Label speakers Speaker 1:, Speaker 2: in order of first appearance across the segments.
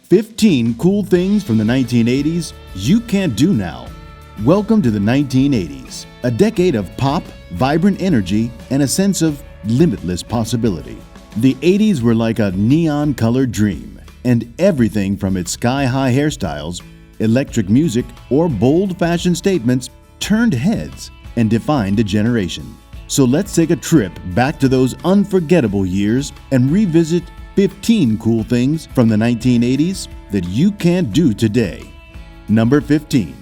Speaker 1: 15 cool things from the 1980s you can't do now. Welcome to the 1980s, a decade of pop, vibrant energy, and a sense of limitless possibility. The 80s were like a neon-colored dream, and everything from its sky-high hairstyles, electric music, or bold fashion statements turned heads and defined a generation. So let's take a trip back to those unforgettable years and revisit 15 cool things from the 1980s that you can't do today. Number 15.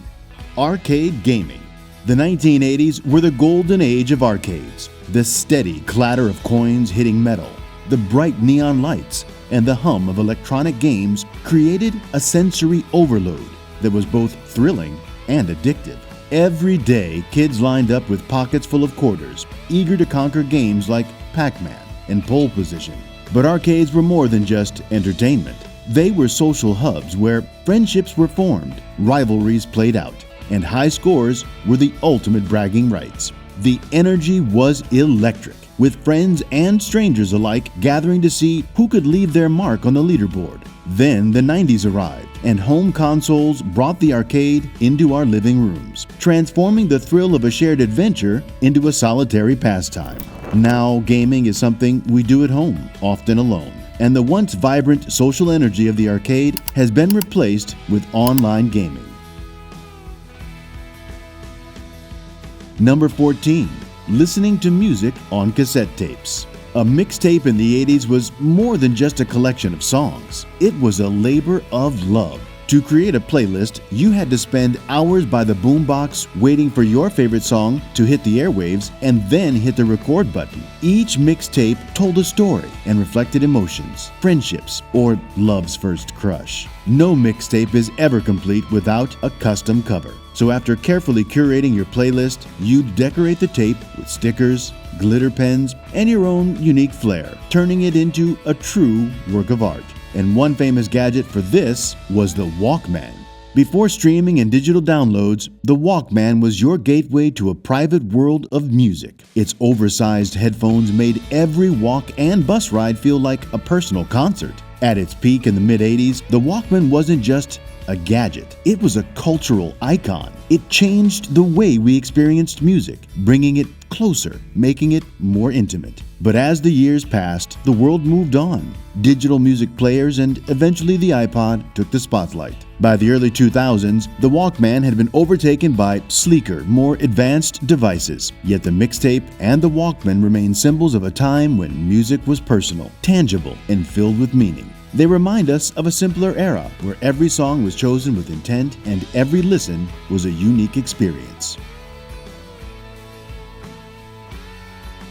Speaker 1: Arcade gaming. The 1980s were the golden age of arcades. The steady clatter of coins hitting metal, the bright neon lights, and the hum of electronic games created a sensory overload that was both thrilling and addictive. Every day, kids lined up with pockets full of quarters, eager to conquer games like Pac-Man and Pole Position. But arcades were more than just entertainment. They were social hubs where friendships were formed, rivalries played out, and high scores were the ultimate bragging rights. The energy was electric, with friends and strangers alike gathering to see who could leave their mark on the leaderboard. Then the 90s arrived, and home consoles brought the arcade into our living rooms, transforming the thrill of a shared adventure into a solitary pastime. Now, gaming is something we do at home, often alone, and the once vibrant social energy of the arcade has been replaced with online gaming. Number 14. Listening to music on cassette tapes. A mixtape in the 80s was more than just a collection of songs. It was a labor of love. To create a playlist, you had to spend hours by the boombox waiting for your favorite song to hit the airwaves and then hit the record button. Each mixtape told a story and reflected emotions, friendships, or love's first crush. No mixtape is ever complete without a custom cover. So after carefully curating your playlist, you'd decorate the tape with stickers, glitter pens, and your own unique flair, turning it into a true work of art. And one famous gadget for this was the Walkman. Before streaming and digital downloads, the Walkman was your gateway to a private world of music. Its oversized headphones made every walk and bus ride feel like a personal concert. At its peak in the mid-80s, the Walkman wasn't just a gadget. It was a cultural icon. It changed the way we experienced music, bringing it closer, making it more intimate. But as the years passed, the world moved on. Digital music players and eventually the iPod took the spotlight. By the early 2000s, the Walkman had been overtaken by sleeker, more advanced devices. Yet the mixtape and the Walkman remain symbols of a time when music was personal, tangible, and filled with meaning. They remind us of a simpler era where every song was chosen with intent and every listen was a unique experience.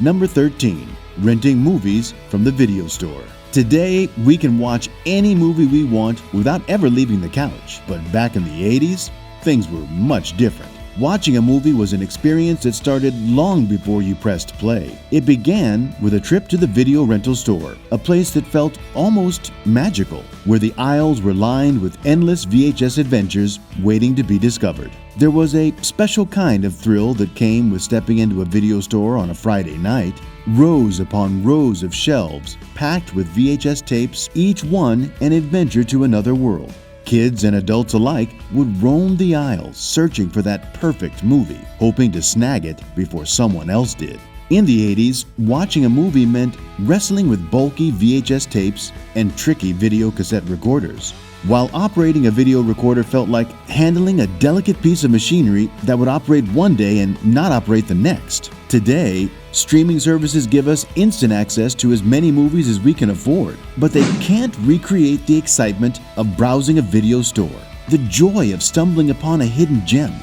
Speaker 1: Number 13. Renting movies from the video store. Today, we can watch any movie we want without ever leaving the couch. But back in the 80s, things were much different. Watching a movie was an experience that started long before you pressed play. It began with a trip to the video rental store, a place that felt almost magical, where the aisles were lined with endless VHS adventures waiting to be discovered. There was a special kind of thrill that came with stepping into a video store on a Friday night. Rows upon rows of shelves packed with VHS tapes, each one an adventure to another world. Kids and adults alike would roam the aisles searching for that perfect movie, hoping to snag it before someone else did. In the 80s, watching a movie meant wrestling with bulky VHS tapes and tricky video cassette recorders. While operating a video recorder felt like handling a delicate piece of machinery that would operate one day and not operate the next. Today, streaming services give us instant access to as many movies as we can afford, but they can't recreate the excitement of browsing a video store, the joy of stumbling upon a hidden gem.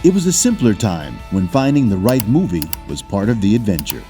Speaker 1: It was a simpler time when finding the right movie was part of the adventure.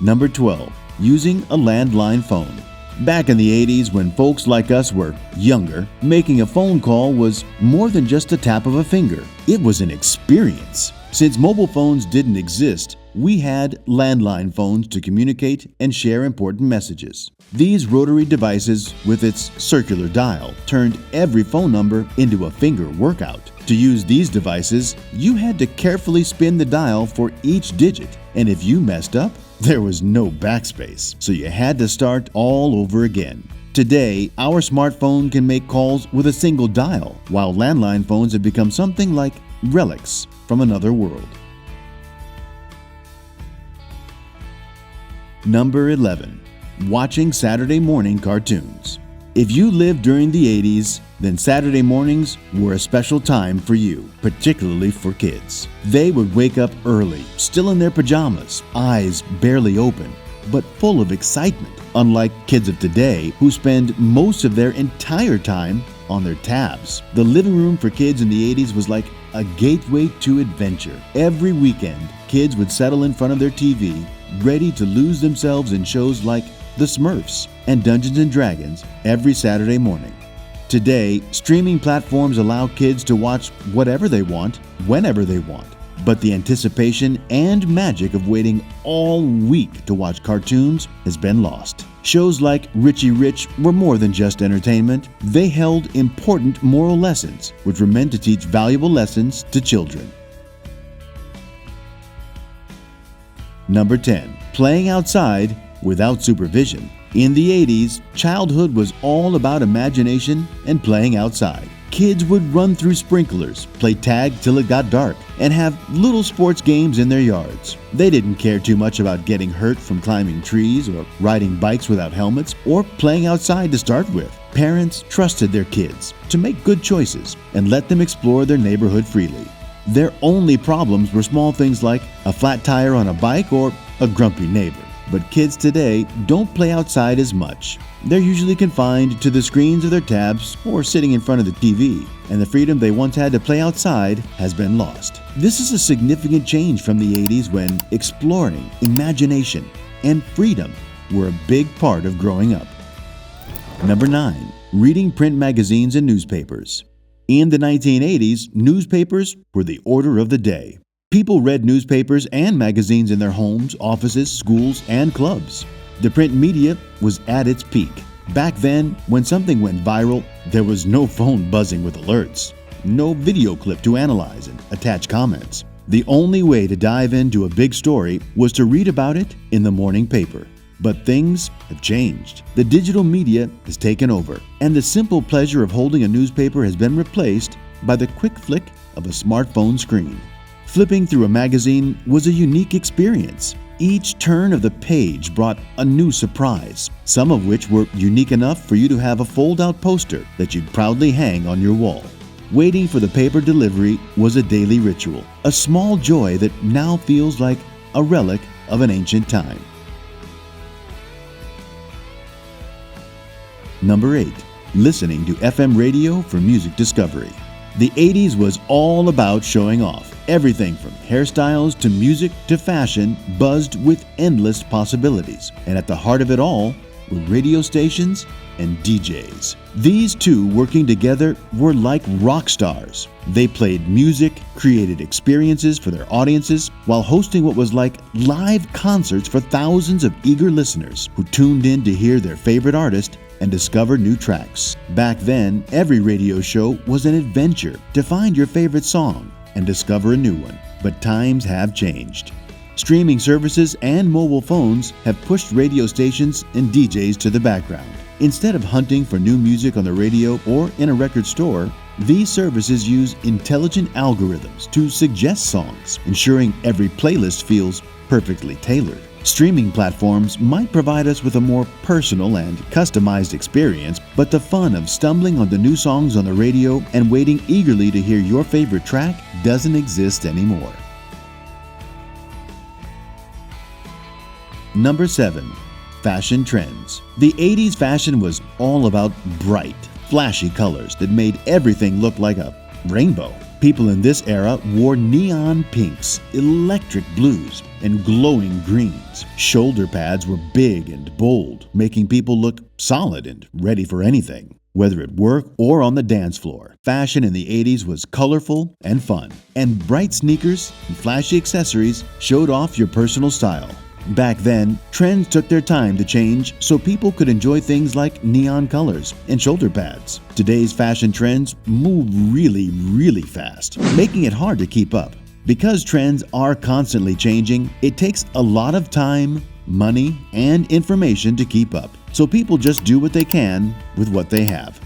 Speaker 1: Number 12. Using a landline phone. Back in the 80s, when folks like us were younger, making a phone call was more than just a tap of a finger. It was an experience. Since mobile phones didn't exist, we had landline phones to communicate and share important messages. These rotary devices, with its circular dial, turned every phone number into a finger workout. To use these devices, you had to carefully spin the dial for each digit, and if you messed up, There was no backspace, so you had to start all over again. Today, our smartphone can make calls with a single dial, while landline phones have become something like relics from another world. Number 11. Watching Saturday morning cartoons. If you lived during the 80s, then Saturday mornings were a special time for you, particularly for kids. They would wake up early, still in their pajamas, eyes barely open, but full of excitement, unlike kids of today who spend most of their entire time on their tabs. The living room for kids in the 80s was like a gateway to adventure. Every weekend, kids would settle in front of their TV, ready to lose themselves in shows like The Smurfs and Dungeons & Dragons every Saturday morning. Today, streaming platforms allow kids to watch whatever they want, whenever they want. But the anticipation and magic of waiting all week to watch cartoons has been lost. Shows like Richie Rich were more than just entertainment. They held important moral lessons, which were meant to teach valuable lessons to children. Number 10. Playing outside without supervision. In the 80s, childhood was all about imagination and playing outside. Kids would run through sprinklers, play tag till it got dark, and have little sports games in their yards. They didn't care too much about getting hurt from climbing trees or riding bikes without helmets or playing outside to start with. Parents trusted their kids to make good choices and let them explore their neighborhood freely. Their only problems were small things like a flat tire on a bike or a grumpy neighbor. But kids today don't play outside as much. They're usually confined to the screens of their tabs or sitting in front of the TV, and the freedom they once had to play outside has been lost. This is a significant change from the 80s when exploring, imagination, and freedom were a big part of growing up. Number 9. Reading print magazines and newspapers. In the 1980s, newspapers were the order of the day. People read newspapers and magazines in their homes, offices, schools, and clubs. The print media was at its peak. Back then, when something went viral, there was no phone buzzing with alerts, no video clip to analyze and attach comments. The only way to dive into a big story was to read about it in the morning paper. But things have changed. The digital media has taken over, and the simple pleasure of holding a newspaper has been replaced by the quick flick of a smartphone screen. Flipping through a magazine was a unique experience. Each turn of the page brought a new surprise, some of which were unique enough for you to have a fold-out poster that you'd proudly hang on your wall. Waiting for the paper delivery was a daily ritual, a small joy that now feels like a relic of an ancient time. Number 8. Listening to FM radio for music discovery. The 80s was all about showing off. Everything from hairstyles to music to fashion buzzed with endless possibilities. And at the heart of it all were radio stations and DJs. These two working together were like rock stars. They played music, created experiences for their audiences, while hosting what was like live concerts for thousands of eager listeners who tuned in to hear their favorite artist and discover new tracks. Back then, every radio show was an adventure to find your favorite song and discover a new one. But times have changed. Streaming services and mobile phones have pushed radio stations and DJs to the background. Instead of hunting for new music on the radio or in a record store, these services use intelligent algorithms to suggest songs, ensuring every playlist feels perfectly tailored. Streaming platforms might provide us with a more personal and customized experience, but the fun of stumbling onto new songs on the radio and waiting eagerly to hear your favorite track doesn't exist anymore. Number 7. Fashion trends. The 80s fashion was all about bright, flashy colors that made everything look like a rainbow. People in this era wore neon pinks, electric blues, and glowing greens. Shoulder pads were big and bold, making people look solid and ready for anything. Whether at work or on the dance floor, fashion in the 80s was colorful and fun, and bright sneakers and flashy accessories showed off your personal style. Back then, trends took their time to change so people could enjoy things like neon colors and shoulder pads. Today's fashion trends move really fast, making it hard to keep up. Because trends are constantly changing, it takes a lot of time, money, and information to keep up, so people just do what they can with what they have.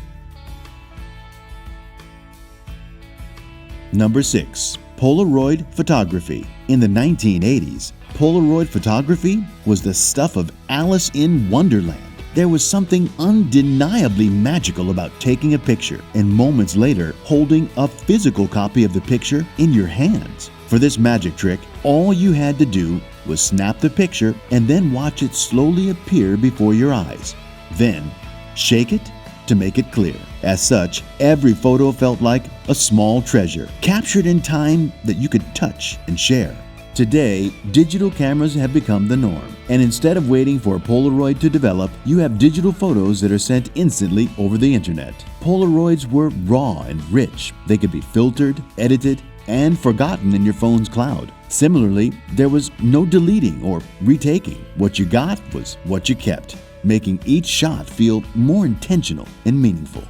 Speaker 1: Number 6. Polaroid Photography. In the 1980s, Polaroid photography was the stuff of Alice in Wonderland. There was something undeniably magical about taking a picture and moments later holding a physical copy of the picture in your hands. For this magic trick, all you had to do was snap the picture and then watch it slowly appear before your eyes. Then, shake it to make it clear. As such, every photo felt like a small treasure, captured in time that you could touch and share. Today, digital cameras have become the norm, and instead of waiting for a Polaroid to develop, you have digital photos that are sent instantly over the internet. Polaroids were raw and rich. They could be filtered, edited, and forgotten in your phone's cloud. Similarly, there was no deleting or retaking. What you got was what you kept, making each shot feel more intentional and meaningful.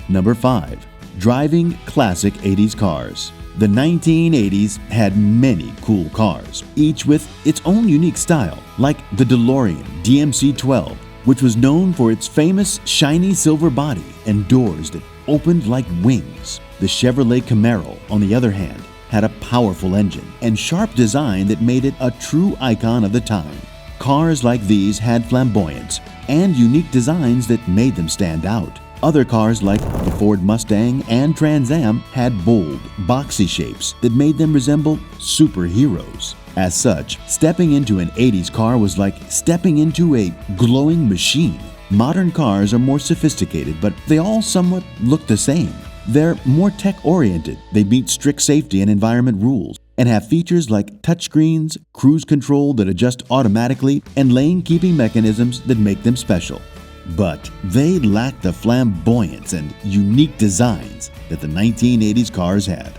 Speaker 1: Number 5. Driving classic 80s cars. The 1980s had many cool cars, each with its own unique style, like the DeLorean DMC-12, which was known for its famous shiny silver body and doors that opened like wings. The Chevrolet Camaro, on the other hand, had a powerful engine and sharp design that made it a true icon of the time. Cars like these had flamboyance and unique designs that made them stand out. Other cars like the Ford Mustang and Trans Am had bold, boxy shapes that made them resemble superheroes. As such, stepping into an 80s car was like stepping into a glowing machine. Modern cars are more sophisticated, but they all somewhat look the same. They're more tech-oriented, they meet strict safety and environment rules, and have features like touchscreens, cruise control that adjust automatically, and lane-keeping mechanisms that make them special. But they lack the flamboyance and unique designs that the 1980s cars had.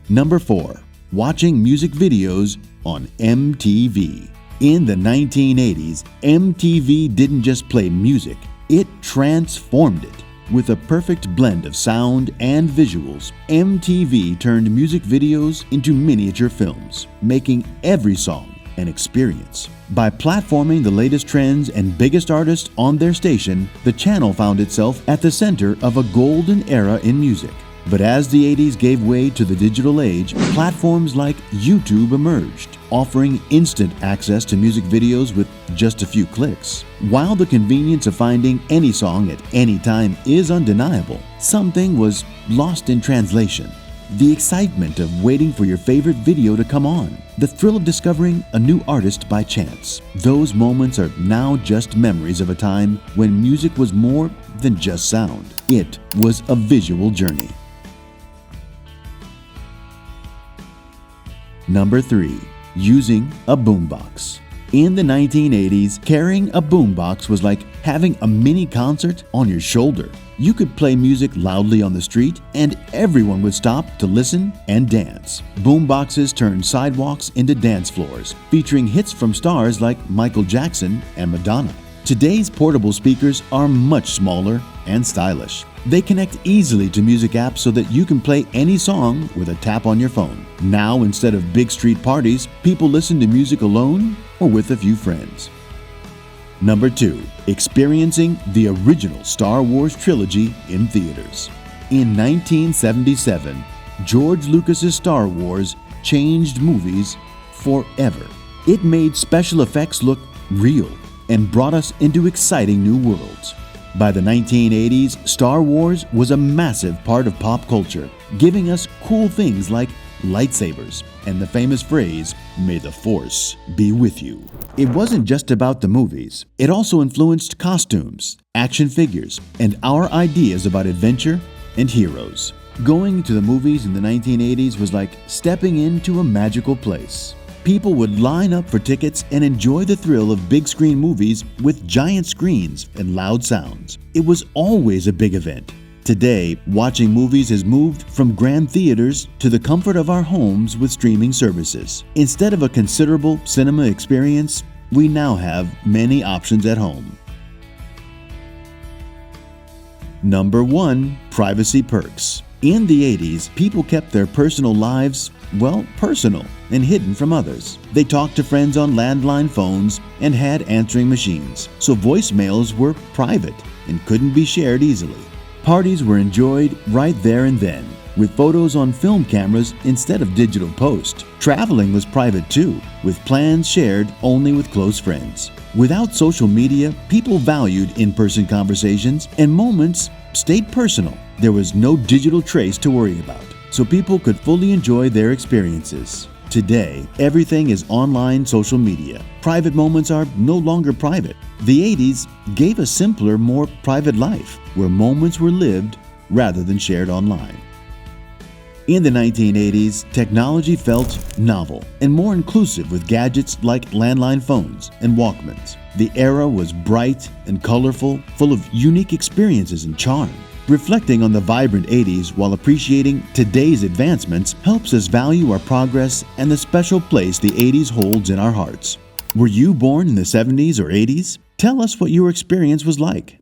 Speaker 1: Number 4. Watching music videos on MTV. In the 1980s, MTV didn't just play music, it transformed it. With a perfect blend of sound and visuals, MTV turned music videos into miniature films, making every song an experience. By platforming the latest trends and biggest artists on their station, the channel found itself at the center of a golden era in music. But as the 80s gave way to the digital age, platforms like YouTube emerged, offering instant access to music videos with just a few clicks. While the convenience of finding any song at any time is undeniable, something was lost in translation. The excitement of waiting for your favorite video to come on, the thrill of discovering a new artist by chance. Those moments are now just memories of a time when music was more than just sound. It was a visual journey. Number 3. Using a boombox. In the 1980s, carrying a boombox was like having a mini concert on your shoulder. You could play music loudly on the street and everyone would stop to listen and dance. Boomboxes turned sidewalks into dance floors, featuring hits from stars like Michael Jackson and Madonna. Today's portable speakers are much smaller and stylish. They connect easily to music apps so that you can play any song with a tap on your phone. Now, instead of big street parties, people listen to music alone or with a few friends. Number 2. Experiencing the original Star Wars trilogy in theaters. In 1977, George Lucas's Star Wars changed movies forever. It made special effects look real and brought us into exciting new worlds. By the 1980s, Star Wars was a massive part of pop culture, giving us cool things like lightsabers and the famous phrase, "May the Force be with you." It wasn't just about the movies. It also influenced costumes, action figures, and our ideas about adventure and heroes. Going to the movies in the 1980s was like stepping into a magical place. People would line up for tickets and enjoy the thrill of big screen movies with giant screens and loud sounds. It was always a big event. Today, watching movies has moved from grand theaters to the comfort of our homes with streaming services. Instead of a considerable cinema experience, we now have many options at home. Number 1. Privacy perks. In the 80s, people kept their personal lives, well, personal and hidden from others. They talked to friends on landline phones and had answering machines, so voicemails were private and couldn't be shared easily. Parties were enjoyed right there and then, with photos on film cameras instead of digital post. Traveling was private too, with plans shared only with close friends. Without social media, people valued in-person conversations and moments stayed personal. There was no digital trace to worry about, so people could fully enjoy their experiences. Today, everything is online social media. Private moments are no longer private. The 80s gave a simpler, more private life, where moments were lived rather than shared online. In the 1980s, technology felt novel and more inclusive with gadgets like landline phones and Walkmans. The era was bright and colorful, full of unique experiences and charm. Reflecting on the vibrant 80s while appreciating today's advancements helps us value our progress and the special place the 80s holds in our hearts. Were you born in the 70s or 80s? Tell us what your experience was like.